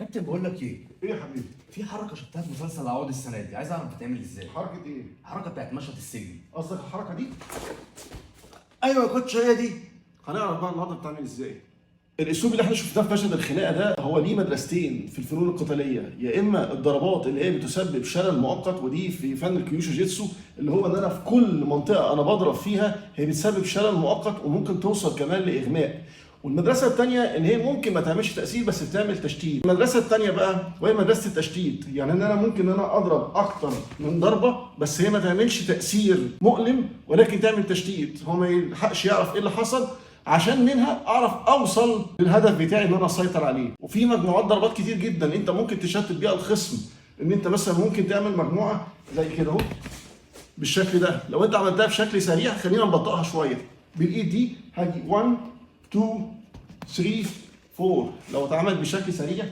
كابتن بقول لك ايه؟ ايه يا حبيبي؟ في حركه شفتها في مسلسل عوض السنه دي، عايز اعرف بتتعمل ازاي. حركة ايه؟ الحركه بتاعت مشهد السجن. قصدك الحركة دي؟ ايوه يا كوتش، هي دي. هنعرف بقى النهارده بتعمل ازاي. الاسلوب اللي احنا شفناه في مشهد الخناقه ده هو ليه مدرستين في الفنون القتاليه، يا اما الضربات اللي هي بتسبب شلل مؤقت، ودي في فن الكيوشو جيتسو، اللي هو ان انا في كل منطقه انا بضرب فيها هي بتسبب شلل مؤقت وممكن توصل كمان لاغماء. والمدرسه الثانيه ان هي ممكن ما تعملش تاثير بس بتعمل تشتيت. المدرسه الثانيه بقى وهي مدرسه التشتيت، يعني ان انا ممكن ان انا اضرب اكتر من ضربه بس هي ما تعملش تاثير مؤلم ولكن تعمل تشتيت، هو ما يلحقش يعرف ايه اللي حصل، عشان منها اعرف اوصل للهدف بتاعي ان انا اسيطر عليه. وفي مجموعات ضربات كتير جدا انت ممكن تشتت بيها الخصم، ان انت مثلا ممكن تعمل مجموعه زي كده اهو بالشكل ده. لو انت عملتها بشكل سريع خلينا نبطئها شويه. بالايد دي هاجي 1 2 3 4. لو اتعمل بشكل سريع،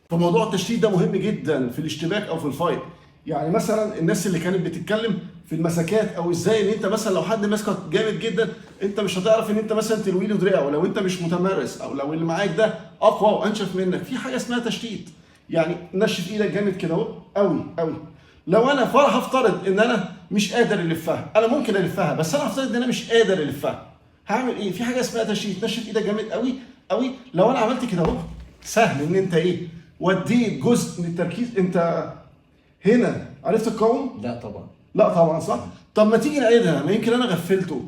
فموضوع التشتيت ده مهم جدا في الاشتباك او في الفايت. يعني مثلا الناس اللي كانت بتتكلم في المسكات او ازاي ان انت مثلا لو حد ماسكك جامد جدا انت مش هتعرف ان انت مثلا تلوي له دراعه لو انت مش متمرس، او لو اللي معاك ده اقوى وانشف منك. في حاجه اسمها تشتيت، يعني نشف ايدك جامد كده اهو قوي قوي. لو انا هفترض ان انا مش قادر الفها، انا ممكن الفها بس انا هفترض ان انا مش قادر الفها، هعمل ايه؟ في حاجه اسمها تشتيت، نشف ايدك جامد قوي قوي. لو انا عملت كده اهو سهل ان انت ايه وديت جزء من التركيز. انت هنا عرفت تقاوم؟ لا طبعا. لا طبعا صح؟ طب ما تيجي نعيدها، ما يمكن انا غفلته.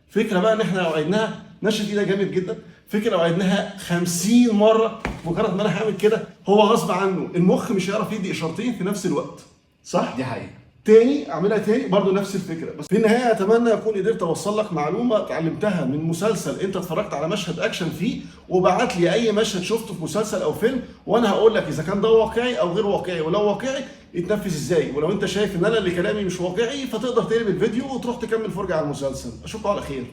فكره بقى ان احنا لو عيدناها نشف ايدك جامد جدا، فكره لو عيدناها 50 مره مجرد ما انا هعمل كده هو غصب عنه المخ مش هيعرف يدي اشارتين في نفس الوقت. صح؟ دي حقيقه. تاني اعملها تاني برضه نفس الفكره. بس في النهايه اتمنى اكون قدرت اوصل لك معلومه اتعلمتها من مسلسل انت اتفرجت على مشهد اكشن فيه، وبعت لي اي مشهد شفته في مسلسل او فيلم وانا هقول لك اذا كان ده واقعي او غير واقعي، ولو واقعي يتنفذ ازاي، ولو انت شايف ان انا اللي كلامي مش واقعي فتقدر تقلب الفيديو وتروح تكمل فرجه على المسلسل. اشوفكم على خير.